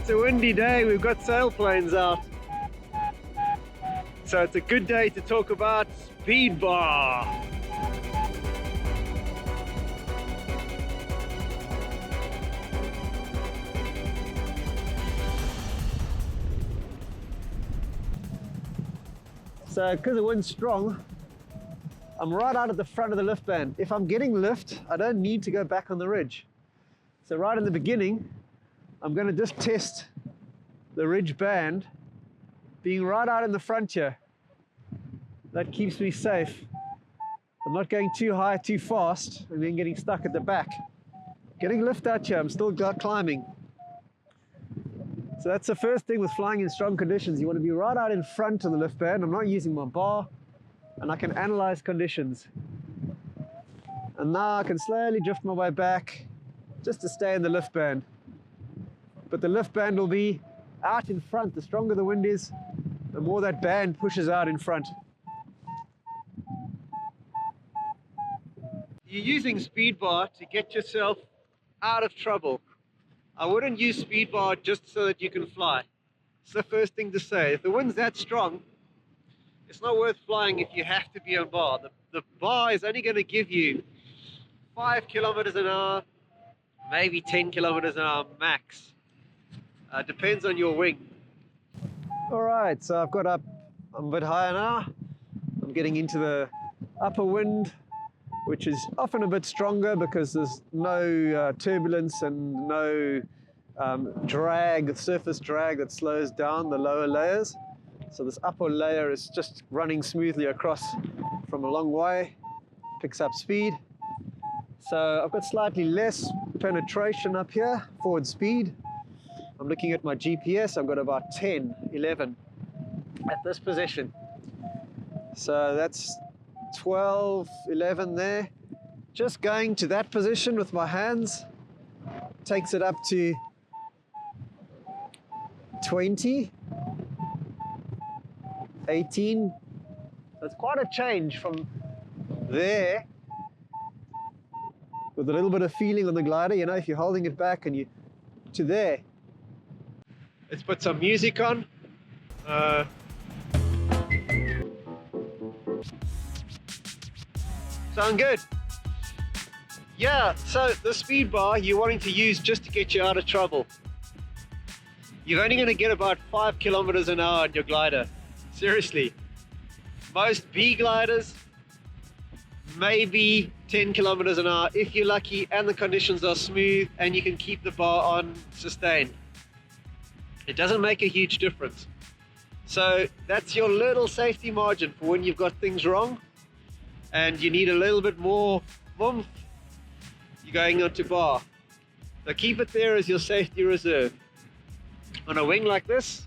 It's a windy day, we've got sailplanes out. So it's a good day to talk about Speedbar. So because the wind's strong, I'm right out at the front of the lift band. If I'm getting lift, I don't need to go back on the ridge. So right in the beginning, I'm going to just test the ridge band being right out in the front here. That keeps me safe. I'm not going too high, too fast, and then getting stuck at the back. Getting lift out here, I'm still climbing. So that's the first thing with flying in strong conditions. You want to be right out in front of the lift band. I'm not using my bar, and I can analyze conditions. And now I can slowly drift my way back just to stay in the lift band. But the lift band will be out in front. The stronger the wind is, the more that band pushes out in front. You're using Speedbar to get yourself out of trouble. I wouldn't use Speedbar just so that you can fly. It's the first thing to say. If the wind's that strong, it's not worth flying if you have to be on bar. The bar is only going to give you 5 kilometers an hour, maybe 10 kilometers an hour max. Depends on your wing. All right, so I've got up, I'm a bit higher now. I'm getting into the upper wind, which is often a bit stronger because there's no turbulence and no drag, surface drag that slows down the lower layers. So this upper layer is just running smoothly across from a long way, picks up speed. So I've got slightly less penetration up here, forward speed. I'm looking at my GPS, I've got about 10, 11 at this position. So that's 12, 11 there. Just going to that position with my hands takes it up to 20, 18. That's quite a change from there with a little bit of feeling on the glider, you know, if you're holding it back and you to there. Let's put some music on. Sound good? Yeah, so the speed bar you're wanting to use just to get you out of trouble. You're only going to get about 5 kilometers an hour on your glider. Seriously. Most B gliders, maybe 10 kilometers an hour if you're lucky and the conditions are smooth and you can keep the bar on sustained. It doesn't make a huge difference. So that's your little safety margin for when you've got things wrong and you need a little bit more oomph, you're going onto bar. So keep it there as your safety reserve. On a wing like this,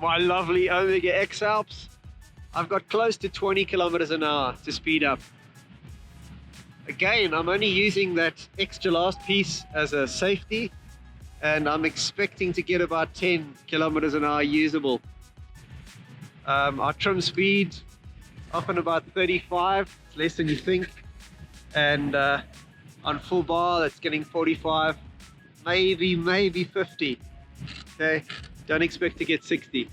my lovely Omega X Alps, I've got close to 20 kilometers an hour to speed up. Again, I'm only using that extra last piece as a safety, and I'm expecting to get about 10 kilometers an hour usable. Our trim speed, often about 35, it's less than you think. And on full bar, that's getting 45, maybe 50. Okay, don't expect to get 60.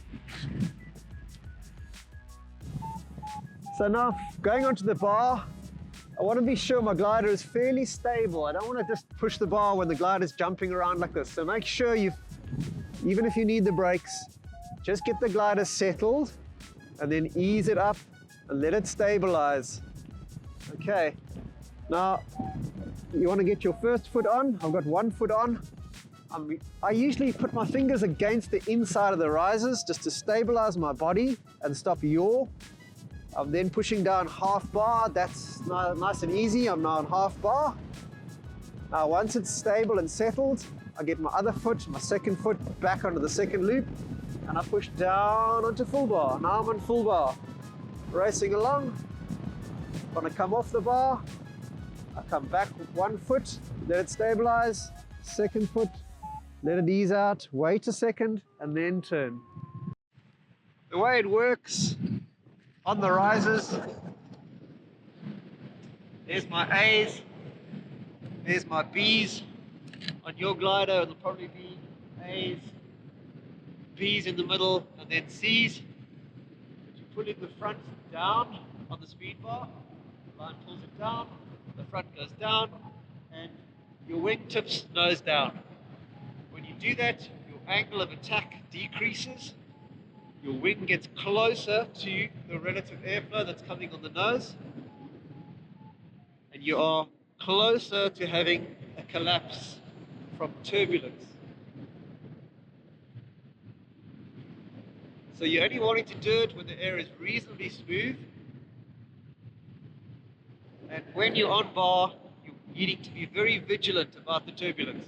So now, going onto the bar, I want to be sure my glider is fairly stable. I don't want to just push the bar when the glider is jumping around like this. So make sure even if you need the brakes, just get the glider settled and then ease it up and let it stabilize. Okay, now you want to get your first foot on. I've got one foot on. I usually put my fingers against the inside of the risers just to stabilize my body and stop yaw. I'm then pushing down half bar. That's nice and easy. I'm now on half bar. Now once it's stable and settled, I get my other foot, my second foot, back onto the second loop, and I push down onto full bar. Now I'm on full bar, racing along. When I come off the bar, I come back with one foot, let it stabilize, second foot, let it ease out, wait a second, and then turn. The way it works on the risers, there's my A's, there's my B's. On your glider, it'll probably be A's, B's in the middle, and then C's. But you're pulling the front down on the speed bar. The line pulls it down, the front goes down, and your wing tips nose down. When you do that, your angle of attack decreases. Your wing gets closer to the relative airflow that's coming on the nose, and you are closer to having a collapse from turbulence. So you're only wanting to do it when the air is reasonably smooth, and when you're on bar, you're needing to be very vigilant about the turbulence.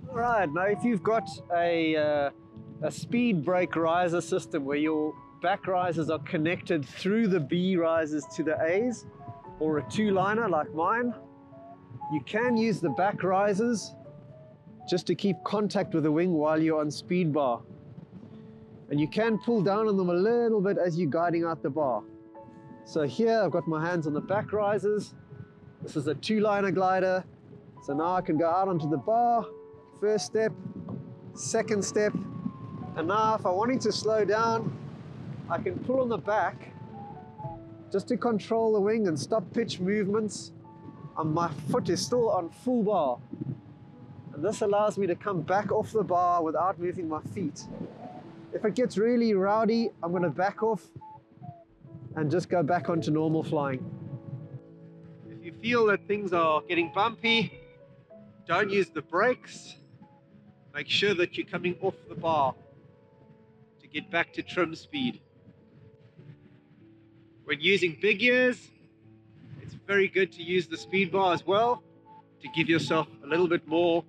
All right, now if you've got a speed brake riser system where your back risers are connected through the B risers to the A's, or a two-liner like mine, you can use the back risers just to keep contact with the wing while you're on speed bar. And you can pull down on them a little bit as you're guiding out the bar. So here I've got my hands on the back risers. This is a two-liner glider. So now I can go out onto the bar, first step, second step, and now if I wanted to slow down, I can pull on the back just to control the wing and stop pitch movements, and my foot is still on full bar. And this allows me to come back off the bar without moving my feet. If it gets really rowdy, I'm going to back off and just go back onto normal flying. If you feel that things are getting bumpy, don't use the brakes. Make sure that you're coming off the bar to get back to trim speed. When using big gears, it's very good to use the speed bar as well to give yourself a little bit more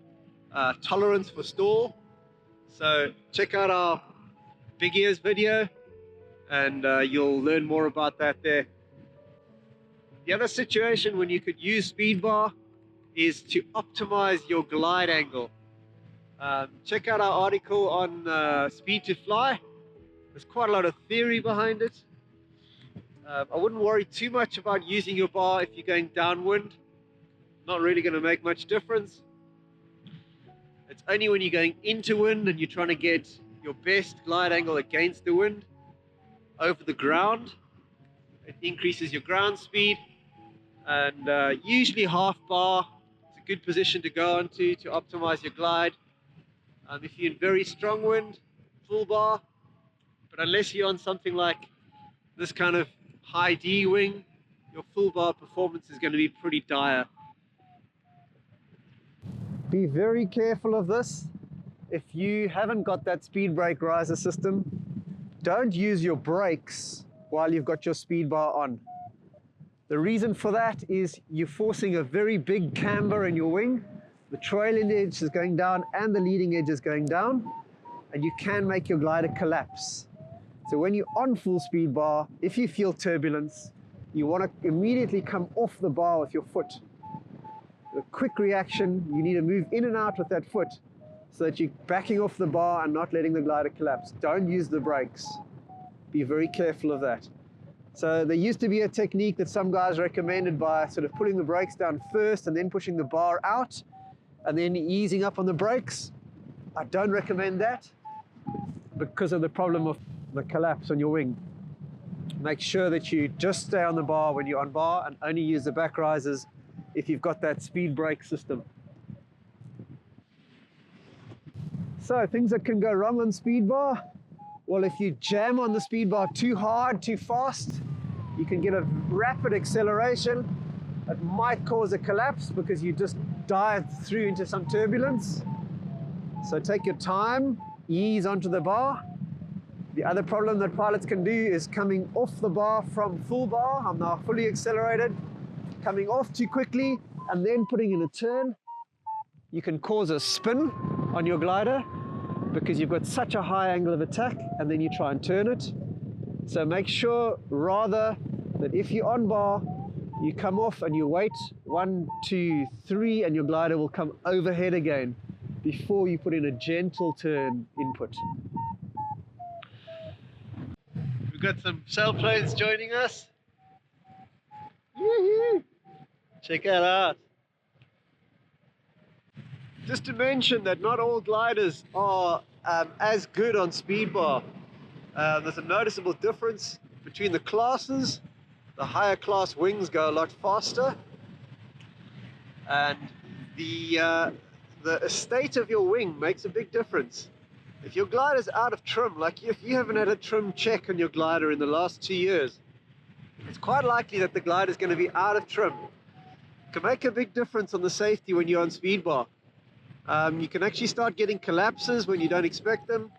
tolerance for stall. So check out our big gears video and you'll learn more about that there. The other situation when you could use speed bar is to optimize your glide angle. Check out our article on speed to fly. There's quite a lot of theory behind it. I wouldn't worry too much about using your bar if you're going downwind. Not really going to make much difference. It's only when you're going into wind and you're trying to get your best glide angle against the wind over the ground. It increases your ground speed, and usually half bar is a good position to go onto to optimize your glide. If you're in very strong wind, full bar, but unless you're on something like this kind of high D wing, your full bar performance is going to be pretty dire. Be very careful of this. If you haven't got that speed brake riser system, don't use your brakes while you've got your speed bar on. The reason for that is you're forcing a very big camber in your wing. The trailing edge is going down and the leading edge is going down, and you can make your glider collapse. So when you're on full speed bar, if you feel turbulence, you want to immediately come off the bar with your foot. A quick reaction, you need to move in and out with that foot so that you're backing off the bar and not letting the glider collapse. Don't use the brakes. Be very careful of that. So there used to be a technique that some guys recommended by sort of pulling the brakes down first and then pushing the bar out and then easing up on the brakes. I don't recommend that because of the problem of the collapse on your wing. Make sure that you just stay on the bar when you're on bar and only use the back risers if you've got that speed brake system. So things that can go wrong on speed bar. Well, if you jam on the speed bar too hard, too fast, you can get a rapid acceleration. It might cause a collapse because you just dived through into some turbulence. So take your time, ease onto the bar. The other problem that pilots can do is coming off the bar from full bar. I'm now fully accelerated. Coming off too quickly and then putting in a turn. You can cause a spin on your glider because you've got such a high angle of attack and then you try and turn it. So make sure rather that if you're on bar, you come off and you wait 1, 2, 3 and your glider will come overhead again before you put in a gentle turn input. We've got some sailplanes joining us. Woohoo! Check that out. Just to mention that not all gliders are as good on Speedbar. There's a noticeable difference between the classes. The higher class wings go a lot faster, and the state of your wing makes a big difference. If your glider's out of trim, like if you haven't had a trim check on your glider in the last 2 years, it's quite likely that the glider is going to be out of trim. It can make a big difference on the safety when you're on Speedbar. You can actually start getting collapses when you don't expect them,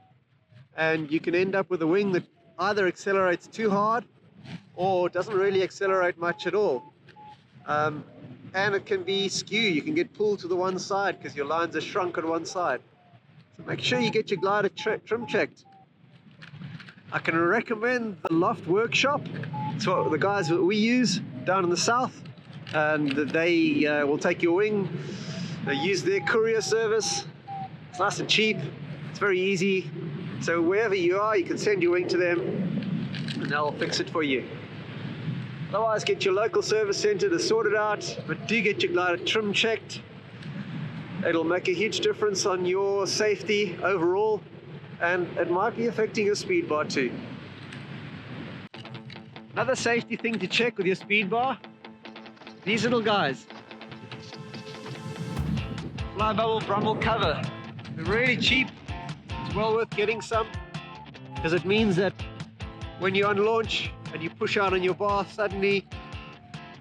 and you can end up with a wing that either accelerates too hard or doesn't really accelerate much at all. And it can be skew. You can get pulled to the one side because your lines are shrunk on one side. So make sure you get your glider trim checked. I can recommend the Loft Workshop. It's what the guys that we use down in the south, and they will take your wing. They use their courier service. It's nice and cheap. It's very easy. So wherever you are, you can send your wing to them and they'll fix it for you. Otherwise, get your local service center to sort it out, but do get your glider trim checked. It'll make a huge difference on your safety overall, and it might be affecting your Speedbar too. Another safety thing to check with your Speedbar, these little guys. Flybubble Brummel cover. They're really cheap. It's well worth getting some, because it means that when you're on launch and you push out on your bar, suddenly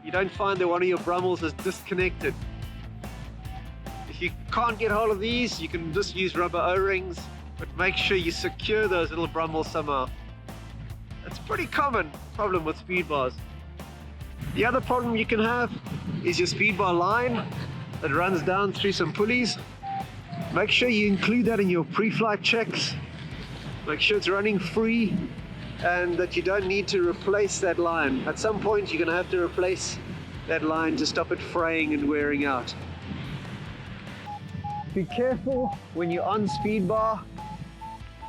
you don't find that one of your Brummels is disconnected. If you can't get hold of these, you can just use rubber O-rings, but make sure you secure those little Brummels somehow. It's a pretty common problem with Speedbars. The other problem you can have is your Speedbar line that runs down through some pulleys. Make sure you include that in your pre-flight checks. Make sure it's running free and that you don't need to replace that line. At some point you're going to have to replace that line to stop it fraying and wearing out. Be careful when you're on Speedbar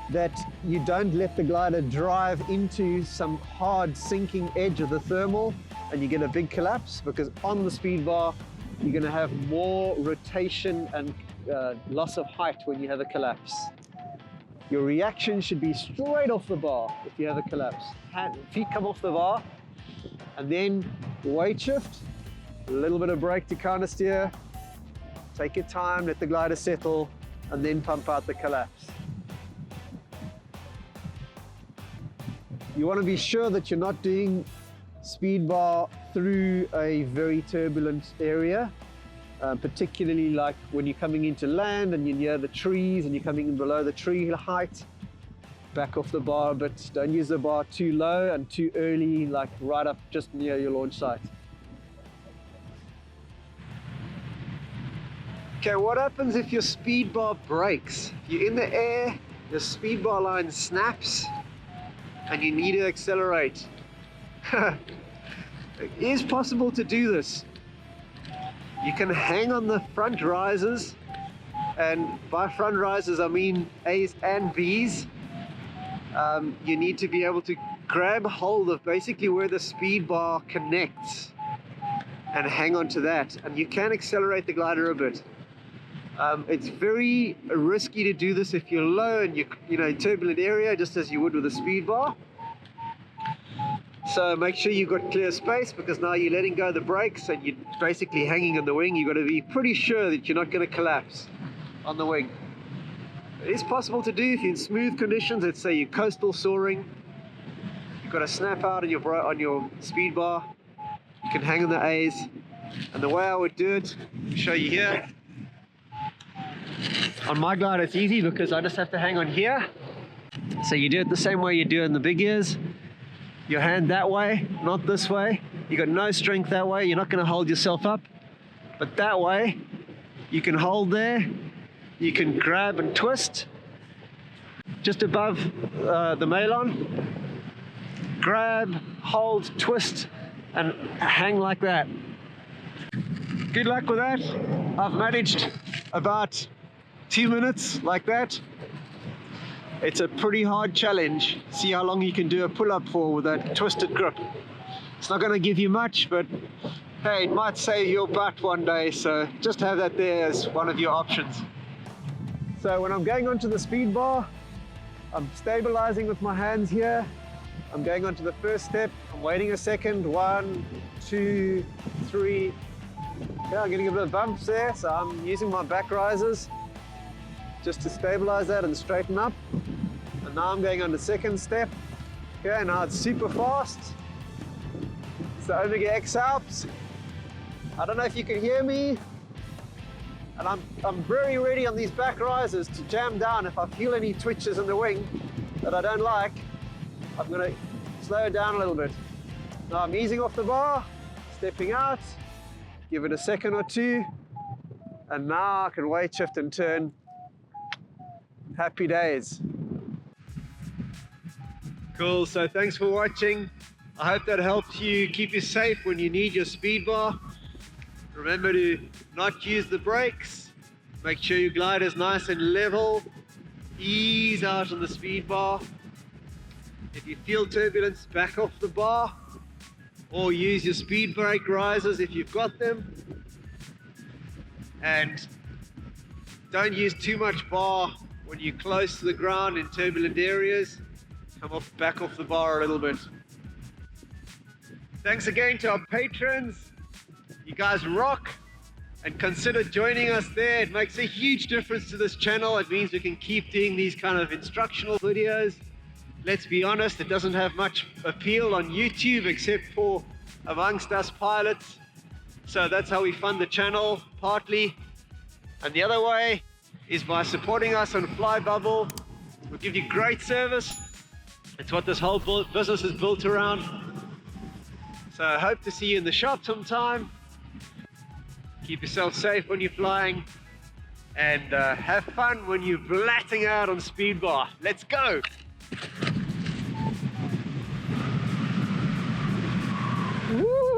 that you don't let the glider drive into some hard sinking edge of the thermal and you get a big collapse, because on the Speedbar you're going to have more rotation and loss of height when you have a collapse. Your reaction should be straight off the bar if you have a collapse. Feet come off the bar, and then weight shift, a little bit of brake to counter steer, take your time, let the glider settle, and then pump out the collapse. You want to be sure that you're not doing Speedbar through a very turbulent area. Particularly like when you're coming into land and you're near the trees and you're coming in below the tree height. Back off the bar a bit. Don't use the bar too low and too early, like right up just near your launch site. Okay, what happens if your Speedbar breaks? If you're in the air, your Speedbar line snaps and you need to accelerate. It is possible to do this. You can hang on the front risers, and by front risers I mean A's and B's. You need to be able to grab hold of basically where the Speedbar connects and hang on to that, and you can accelerate the glider a bit. It's very risky to do this if you're low and you're in turbulent area, just as you would with a Speedbar. So make sure you've got clear space, because now you're letting go of the brakes and you're basically hanging on the wing. You've got to be pretty sure that you're not going to collapse on the wing. It is possible to do if you're in smooth conditions. Let's say you're coastal soaring. You've got to snap out on your Speedbar. You can hang on the A's. And the way I would do it, I'll show you here. On my glider it's easy because I just have to hang on here. So you do it the same way you do in the big ears. Your hand that way, not this way. You got no strength that way. You're not going to hold yourself up. But that way, you can hold there. You can grab and twist just above the mailon. Grab, hold, twist, and hang like that. Good luck with that. I've managed about 2 minutes like that. It's a pretty hard challenge. See how long you can do a pull-up for with that twisted grip. It's not going to give you much, but hey, it might save your butt one day, so just have that there as one of your options. So when I'm going onto the speed bar, I'm stabilizing with my hands here. I'm going onto the first step. I'm waiting a second. 1, 2, 3. Yeah, I'm getting a bit of bumps there, so I'm using my back risers just to stabilize that and straighten up. And now I'm going on the second step. Okay, now it's super fast. It's the Omega X Alps. I don't know if you can hear me. And I'm very ready on these back risers to jam down. If I feel any twitches in the wing that I don't like, I'm gonna slow it down a little bit. Now I'm easing off the bar, stepping out, give it a second or two, and now I can weight shift and turn. Happy days. Cool, so thanks for watching. I hope that helps you keep you safe when you need your speed bar. Remember to not use the brakes. Make sure your glider is nice and level. Ease out on the speed bar. If you feel turbulence, back off the bar. Or use your speed brake risers if you've got them. And don't use too much bar when you're close to the ground in turbulent areas. Come back off the bar a little bit. Thanks again to our patrons. You guys rock, and consider joining us there. It makes a huge difference to this channel. It means we can keep doing these kind of instructional videos. Let's be honest, it doesn't have much appeal on YouTube except for amongst us pilots. So that's how we fund the channel, partly. And the other way is by supporting us on Flybubble. We'll give you great service. It's what this whole business is built around. So I hope to see you in the shop sometime. Keep yourself safe when you're flying, and have fun when you're blatting out on speed bar. Let's go! Woo!